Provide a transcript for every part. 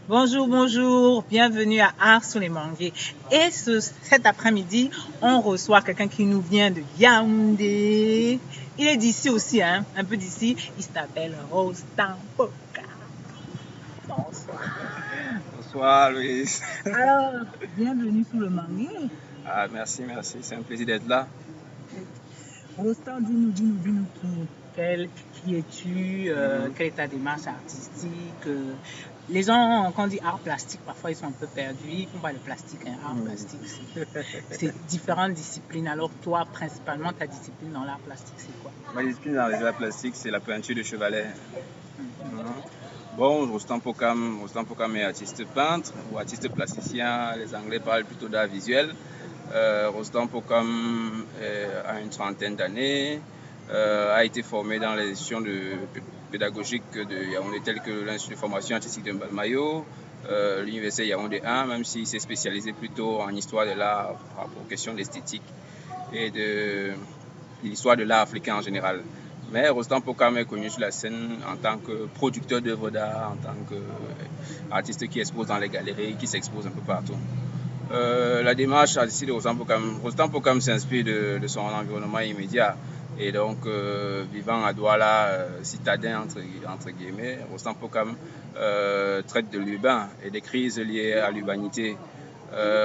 Bonjour, bonjour, bienvenue à Art sur les manguiers. Et cet après-midi, on reçoit quelqu'un qui nous vient de Yaoundé. Il est d'ici aussi, hein, un peu d'ici. Il s'appelle Rostan Poka. Bonsoir. Bonsoir Louise. Alors, bienvenue sur le manguier. Ah, merci, c'est un plaisir d'être là. Rostan, dis-nous qui es-tu, quelle est ta démarche artistique? Les gens, quand on dit art plastique, parfois ils sont un peu perdus. Ils ne font pas le plastique, hein. Art plastique, c'est différentes disciplines. Alors toi, principalement, ta discipline dans l'art plastique, c'est quoi? Ma discipline dans l'art plastique, c'est la peinture de chevalet. Bon, Rostan Pokam est artiste peintre ou artiste plasticien. Les Anglais parlent plutôt d'art visuel. Rostan Pokam a une trentaine d'années, a été formé dans les institutions pédagogiques de Yaoundé telles que l'Institut de formation artistique de Mbalmayo, l'Université Yaoundé 1, même s'il s'est spécialisé plutôt en histoire de l'art pour question d'esthétique et de l'histoire de l'art africain en général. Mais Rostan Pokam est connu sur la scène en tant que producteur d'œuvres d'art, en tant qu'artiste qui expose dans les galeries, qui s'expose un peu partout. La démarche artistique de Rostan Pokam s'inspire de son environnement immédiat. Et donc, vivant à Douala, citadin entre guillemets, Rostan Pokam traite de l'urbain et des crises liées à l'urbanité.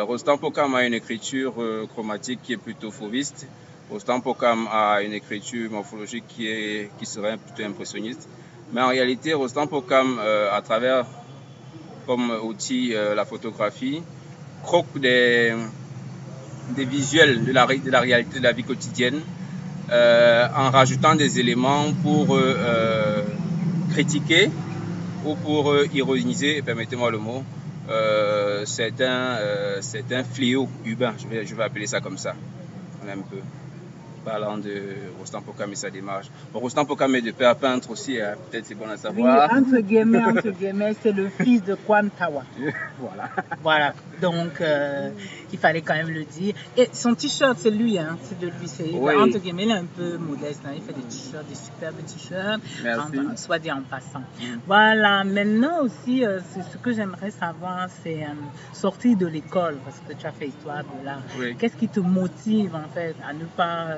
Rostan Pokam a une écriture chromatique qui est plutôt fauviste. Rostan Pokam a une écriture morphologique qui serait plutôt impressionniste. Mais en réalité, Rostan Pokam, à travers comme outil la photographie, croque des visuels de la réalité de la vie quotidienne en rajoutant des éléments pour critiquer ou pour ironiser, permettez-moi le mot, c'est un fléau urbain, je vais appeler ça comme ça, un peu. Parlant de Rostan Pokam et sa démarche. Bon, Rostan Pokam est de père peintre aussi, hein. Peut-être c'est bon à savoir. Oui, entre guillemets, c'est le fils de Kwantawa. Voilà. Donc, il fallait quand même le dire. Et son t-shirt, c'est lui, hein. C'est de lui. Oui. Entre guillemets, il est un peu modeste, hein. Il fait des t-shirts, des superbes t-shirts. Soit dit en passant. Voilà. Maintenant aussi, ce que j'aimerais savoir, c'est sortir de l'école, parce que tu as fait histoire de l'art. Oui. Qu'est-ce qui te motive, en fait, à ne pas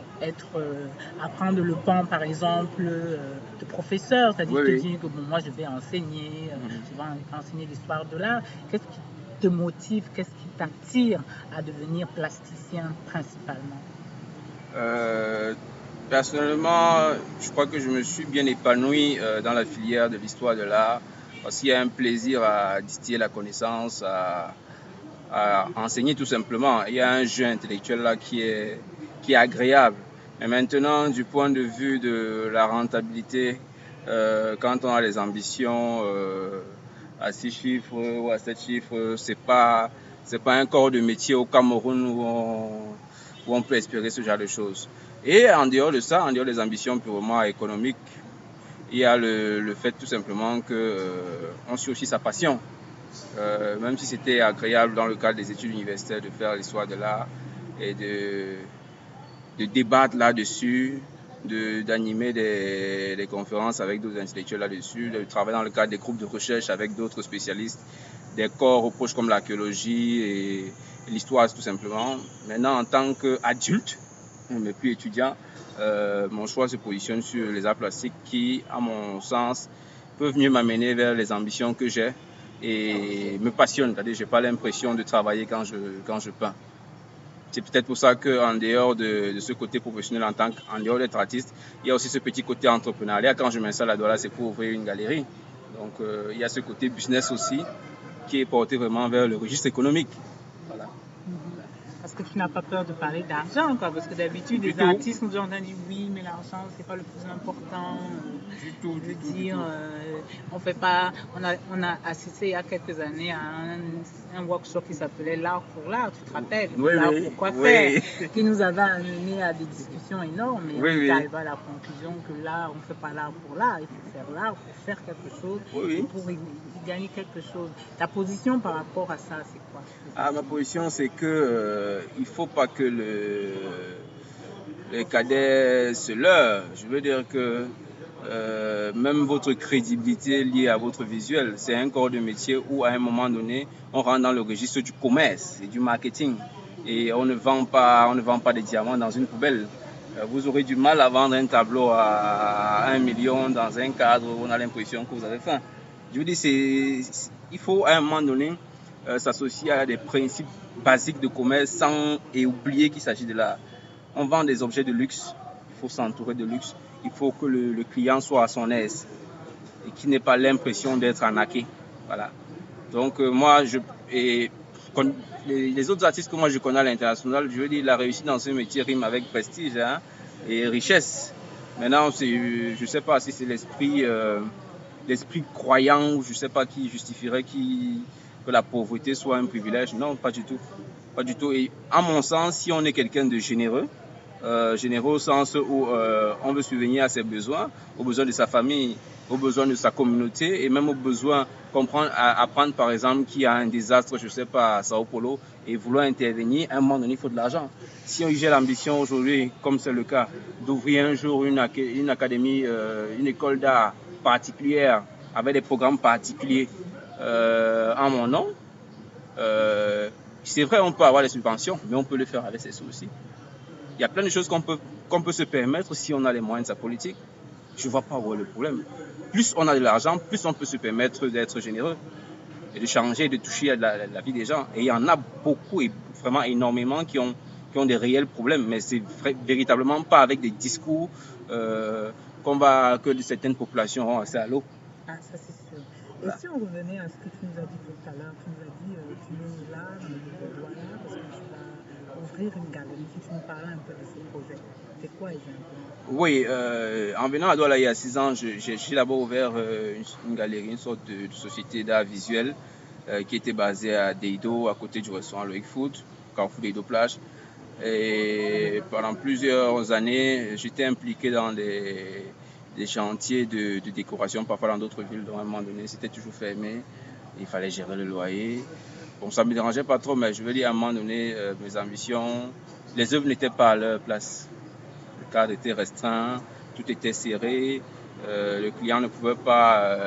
à prendre le pan, par exemple, de professeur? C'est-à-dire, te dire que bon, moi, je vais enseigner, je vais enseigner l'histoire de l'art. Qu'est-ce qui te motive, qu'est-ce qui t'attire à devenir plasticien principalement? Personnellement, je crois que je me suis bien épanoui dans la filière de l'histoire de l'art parce qu'il y a un plaisir à distiller la connaissance, à enseigner tout simplement. Il y a un jeu intellectuel là qui est agréable. Mais maintenant, du point de vue de la rentabilité, quand on a les ambitions à 6 chiffres ou à 7 chiffres, c'est pas un corps de métier au Cameroun où on peut espérer ce genre de choses. Et en dehors de ça, en dehors des ambitions purement économiques, il y a le fait tout simplement qu'on suit aussi sa passion. Même si c'était agréable dans le cadre des études universitaires de faire l'histoire de l'art et de débattre là-dessus, d'animer des conférences avec d'autres intellectuels là-dessus, de travailler dans le cadre des groupes de recherche avec d'autres spécialistes, des corps proches comme l'archéologie et l'histoire tout simplement. Maintenant, en tant qu'adulte, mais plus étudiant, mon choix se positionne sur les arts plastiques qui, à mon sens, peuvent mieux m'amener vers les ambitions que j'ai et me passionnent. C'est-à-dire, je n'ai pas l'impression de travailler quand je peins. C'est peut-être pour ça qu'en dehors de ce côté professionnel, en dehors d'être artiste, il y a aussi ce petit côté entrepreneurial. Quand je m'installe à Douala, c'est pour ouvrir une galerie. Donc, il y a ce côté business aussi qui est porté vraiment vers le registre économique. Voilà. Parce que tu n'as pas peur de parler d'argent, quoi. Parce que d'habitude, les artistes nous ont dit oui, mais l'argent, c'est pas le plus important. Du tout. On fait pas. On a assisté il y a quelques années à un workshop qui s'appelait l'art pour l'art, tu te rappelles? L'art pour quoi faire, qui nous avait amené à des discussions énormes. Et on est arrivé à la conclusion que l'art, on ne fait pas l'art pour l'art, il faut faire l'art pour faire quelque chose, pour y gagner quelque chose. Ta position par rapport à ça, c'est quoi? Ma position, c'est que il faut pas que les cadets se leurrent. Je veux dire que même votre crédibilité liée à votre visuel. C'est un corps de métier où à un moment donné, on rentre dans le registre du commerce et du marketing. Et on ne vend pas des diamants dans une poubelle. Vous aurez du mal à vendre un tableau à 1 million dans un cadre où on a l'impression que vous avez faim. Je veux dire, il faut à un moment donné s'associer à des principes basiques de commerce et oublier qu'il s'agit de l'art. On vend des objets de luxe, il faut s'entourer de luxe, il faut que le client soit à son aise et qu'il n'ait pas l'impression d'être arnaqué. Voilà. Donc les autres artistes que moi je connais à l'international, je veux dire, la réussite dans ce métier rime avec prestige et richesse. Maintenant, je ne sais pas si c'est l'esprit croyant, je ne sais pas qui justifierait que la pauvreté soit un privilège. Non, pas du tout. Pas du tout. Et à mon sens, si on est quelqu'un de généreux au sens où on veut subvenir à ses besoins, aux besoins de sa famille, aux besoins de sa communauté et même aux besoins apprendre par exemple qu'il y a un désastre, je ne sais pas, à Sao Paulo et vouloir intervenir, à un moment donné, il faut de l'argent. Si j'ai l'ambition aujourd'hui, comme c'est le cas, d'ouvrir un jour une académie, une école d'art particulière avec des programmes particuliers en mon nom, c'est vrai, on peut avoir des subventions, mais on peut le faire avec ses sous aussi. Il y a plein de choses qu'on peut se permettre si on a les moyens de sa politique. Je ne vois pas où est le problème. Plus on a de l'argent, plus on peut se permettre d'être généreux et de changer, de toucher à la vie des gens. Et il y en a beaucoup, et vraiment énormément, qui ont des réels problèmes. Mais c'est véritablement pas avec des discours que certaines populations ont accès à l'eau. Ah, ça c'est sûr. Et voilà. Si on revenait à ce que tu nous as dit tout à l'heure, tu nous as dit tu es là, voilà, parce que tu vas ouvrir une galerie. Si tu nous parlais un peu de ce projet, c'est quoi exactement? Oui, en venant à Douala il y a 6 ans, j'ai d'abord ouvert une galerie, une sorte de société d'art visuel qui était basée à Deido, à côté du restaurant Loïc Food, Carrefour Deido Plage. Et pendant plusieurs années, j'étais impliqué dans des chantiers de décoration, parfois dans d'autres villes. Donc à un moment donné, c'était toujours fermé. Il fallait gérer le loyer. Bon, ça ne me dérangeait pas trop, mais je veux dire, à un moment donné, mes ambitions, les œuvres n'étaient pas à leur place. Le cadre était restreint, tout était serré. Le client ne pouvait pas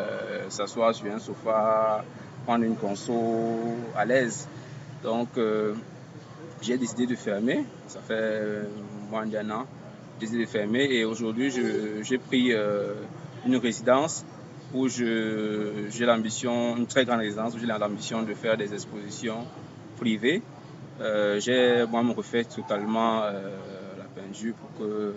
s'asseoir sur un sofa, prendre une console à l'aise. Donc, j'ai décidé de fermer. Ça fait moins d'1 an. J'ai décidé de fermer et aujourd'hui, j'ai pris une résidence où j'ai l'ambition, une très grande résidence, où j'ai l'ambition de faire des expositions privées. J'ai moi-même refait totalement la peinture pour que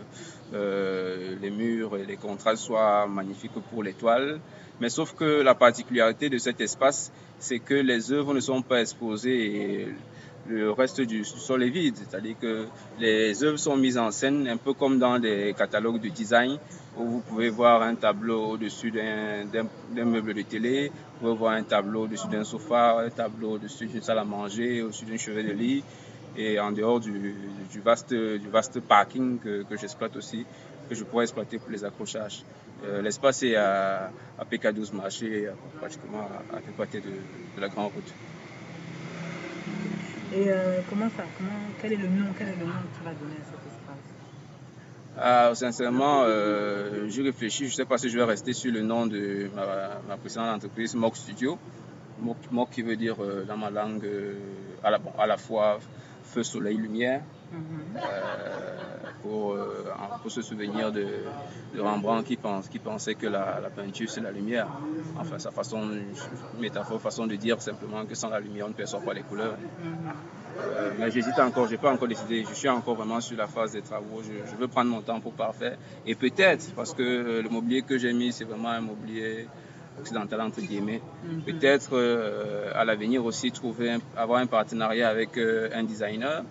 les murs et les contrastes soient magnifiques pour les toiles. Mais sauf que la particularité de cet espace, c'est que les œuvres ne sont pas exposées et le reste du sol est vide. C'est-à-dire que les œuvres sont mises en scène un peu comme dans des catalogues de design où vous pouvez voir un tableau au-dessus d'un meuble de télé, vous pouvez voir un tableau au-dessus d'un sofa, un tableau au-dessus d'une salle à manger, au-dessus d'un chevet de lit et en dehors du vaste parking que j'exploite aussi, que je pourrais exploiter pour les accrochages. L'espace est à PK12 marché, pratiquement à quelques côtés de la grande route. Et quel est le nom que tu vas donner à cet espace? Sincèrement, j'ai réfléchi, je ne sais pas si je vais rester sur le nom de ma précédente entreprise, Mock Studio. Mock qui veut dire dans ma langue à la fois feu, soleil, lumière. Pour se souvenir de Rembrandt qui pensait que la peinture c'est la lumière. Enfin, sa métaphore, façon de dire simplement que sans la lumière on ne perçoit pas les couleurs. Mais j'hésite encore, je n'ai pas encore décidé, je suis encore vraiment sur la phase des travaux, je veux prendre mon temps pour parfaire. Et peut-être, parce que le mobilier que j'ai mis c'est vraiment un mobilier occidental entre guillemets, peut-être à l'avenir aussi avoir un partenariat avec un designer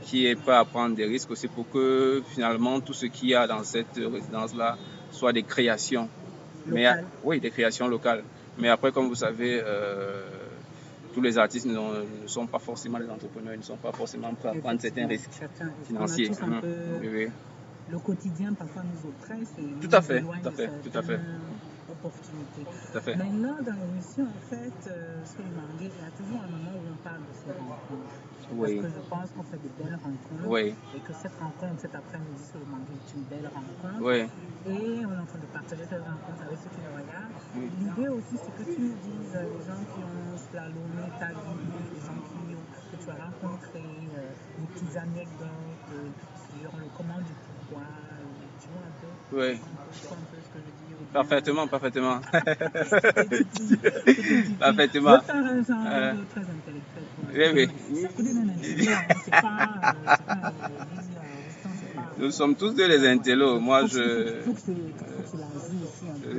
qui est prêt à prendre des risques aussi pour que finalement tout ce qu'il y a dans cette résidence-là soit des créations. Oui, des créations locales. Mais après, comme vous savez, tous les artistes ne sont pas forcément des entrepreneurs, ils ne sont pas forcément prêts à prendre certains risques financiers. Le quotidien parfois nous oppresse et tout à fait. Opportunités. Tout à fait. Maintenant, dans l'émission, en fait, il y a toujours un moment où on parle de ces rencontres. Parce que je pense qu'on fait de belles rencontres. Oui. Et que cette rencontre, cet après-midi sur le Mali, est une belle rencontre. Oui. Et on est en train de partager cette rencontre avec ceux qui nous regardent. L'idée aussi, c'est que tu nous dises les gens qui ont slalomé ta vie, les gens que tu as rencontrés, des petites anecdotes sur le comment du pourquoi. Tu vois un peu, oui. Un peu ce que je dis. Parfaitement. Parfaitement. Votre un genre très intellectuel. Oui. C'est pas Nous sommes tous deux les intellos. Moi, je. Il faut que tu la joues aussi un peu.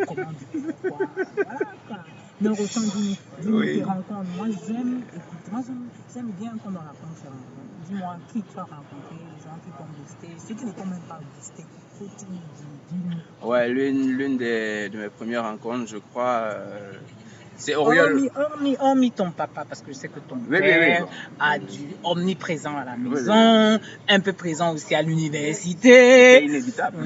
Comment du pourquoi. Voilà quoi. Le ressenti d'une rencontre. Moi, j'aime bien qu'on me raconte ça. Dis-moi qui tu as rencontré, les gens qui t'ont boosté, ceux qui ne t'ont même pas boosté. Ouais, l'une de mes premières rencontres, je crois, c'est Auriol. Hormis ton papa, parce que je sais que ton père a dû omniprésent à la maison, un peu présent aussi à l'université. C'est inévitable.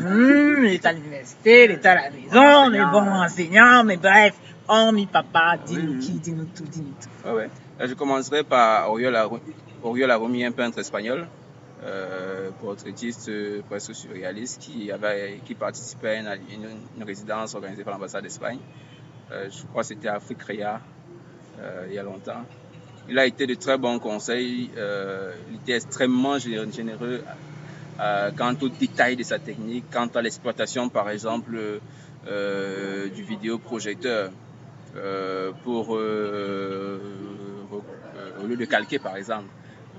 Il est à l'université, il est à la maison, mais bon, enseignant, mais bref, hormis papa, dis-nous qui, dis-nous tout. Ouais. Je commencerai par Auriol Aromi, un peintre espagnol, portraitiste presque surréaliste, qui participait à une résidence organisée par l'ambassade d'Espagne. Je crois que c'était à Africrea, il y a longtemps. Il a été de très bons conseils, il était extrêmement généreux quant aux détails de sa technique, quant à l'exploitation par exemple du vidéoprojecteur pour au lieu de calquer par exemple.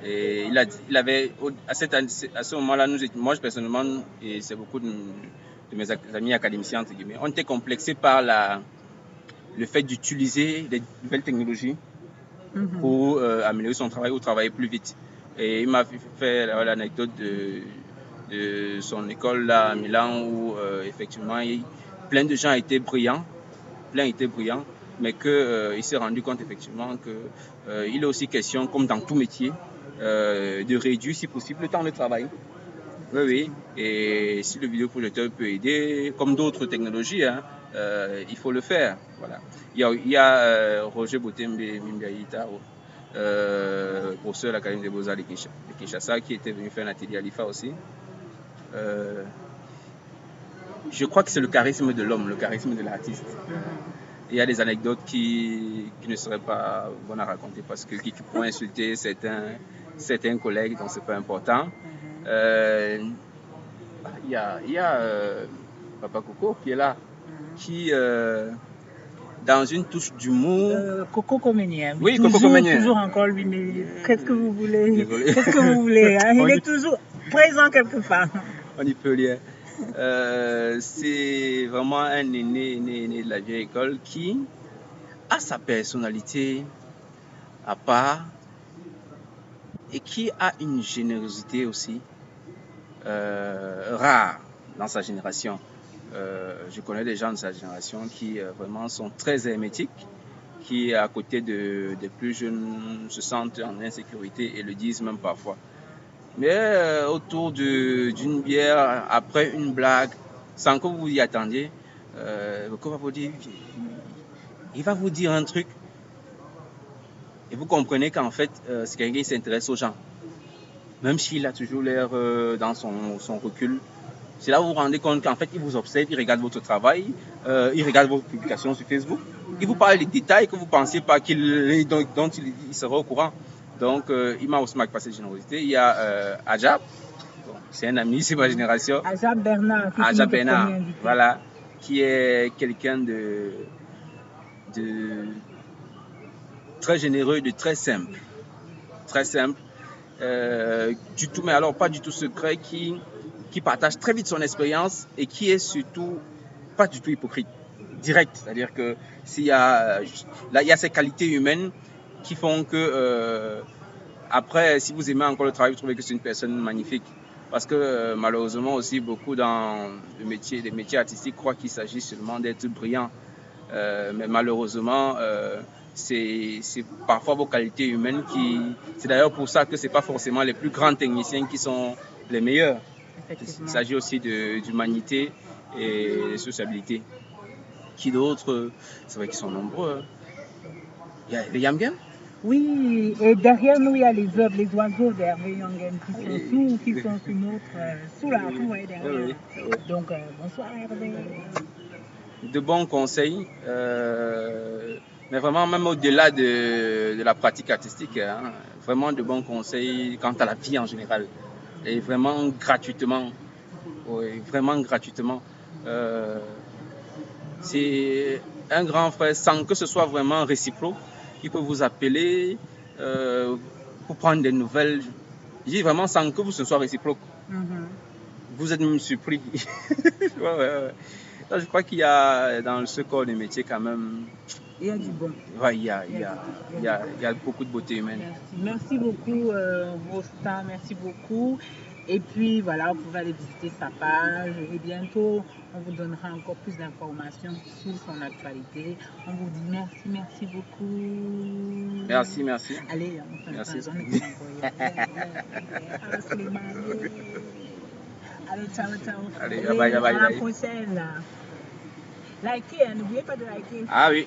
Et il avait à ce moment-là, moi personnellement, et c'est beaucoup de mes amis académiciens entre guillemets, on était complexés par le fait d'utiliser des nouvelles technologies pour améliorer son travail ou travailler plus vite. Et il m'a fait l'anecdote de son école là à Milan où effectivement plein de gens étaient brillants, mais qu'il s'est rendu compte effectivement qu'il est aussi question, comme dans tout métier, de réduire si possible le temps de travail. Oui. Et si le vidéoprojecteur peut aider, comme d'autres technologies, il faut le faire. Voilà. Il y a Roger Botembe Mimbiaïta, professeur de l'Académie des Beaux-Arts de Kinshasa, qui était venu faire un atelier à l'IFA aussi. Je crois que c'est le charisme de l'homme, le charisme de l'artiste. Il y a des anecdotes qui ne seraient pas bonnes à raconter parce que qui pourraient insulter certains collègues, donc c'est pas important. Il y a Papa Coco qui est là, qui dans une touche d'humour. Coco Comenien. Oui, Coco Comenien. Toujours encore lui, mais qu'est-ce que vous voulez? Désolé. Qu'est-ce que vous voulez? Il est toujours présent quelque part. On n'y peut rien. C'est vraiment un aîné de la vieille école qui a sa personnalité à part et qui a une générosité aussi rare dans sa génération. Je connais des gens de sa génération qui vraiment sont très hermétiques, qui à côté des plus jeunes se sentent en insécurité et le disent même parfois. Mais autour d'une bière, après une blague, sans que vous y attendiez, il va vous dire un truc et vous comprenez qu'en fait, c'est quelqu'un qui s'intéresse aux gens. Même s'il a toujours l'air dans son recul. C'est là où vous vous rendez compte qu'en fait, il vous observe, il regarde votre travail, il regarde vos publications sur Facebook, il vous parle des détails que vous ne pensiez pas dont il sera au courant. Donc, il m'a aussi marqué par cette générosité. Il y a Ajab, c'est un ami, c'est ma génération. Ajab Bernard. Voilà, qui est quelqu'un de très généreux, de très simple. Très simple. Du tout, mais alors pas du tout secret, qui partage très vite son expérience et qui est surtout pas du tout hypocrite. Direct, c'est-à-dire que il y a ces qualités humaines qui font que après, si vous aimez encore le travail, vous trouvez que c'est une personne magnifique. Parce que malheureusement aussi, beaucoup dans les métiers artistiques croient qu'il s'agit seulement d'être brillant. Mais malheureusement, c'est parfois vos qualités humaines c'est d'ailleurs pour ça que c'est pas forcément les plus grands techniciens qui sont les meilleurs. Il s'agit aussi d'humanité et de sociabilité. Qui d'autres, c'est vrai qu'ils sont nombreux. Il y a les Yamgen. Oui, et derrière nous, il y a les oiseaux d'Hervé Yamgen qui sont sous la rue derrière. Oui. Donc, bonsoir Hervé. De bons conseils, mais vraiment même au-delà de la pratique artistique, hein, vraiment de bons conseils quant à la vie en général. Et vraiment gratuitement. Oui, vraiment gratuitement. C'est un grand frère sans que ce soit vraiment réciproque. Il peut vous appeler pour prendre des nouvelles. Je dis vraiment sans que ce soit réciproque. Vous êtes même surpris. Ouais. Donc, je crois qu'il y a dans ce corps de métier quand même. Il y a du bon. Ouais, il y a beaucoup de beauté humaine. Merci beaucoup, Rosta, merci beaucoup. Et puis voilà, vous pouvez aller visiter sa page et bientôt on vous donnera encore plus d'informations sur son actualité. On vous dit merci beaucoup. Merci. Allez, on fait merci. Allez, ciao. Allez, bye. À la prochaine. Likez, n'oubliez pas de liker. Ah oui.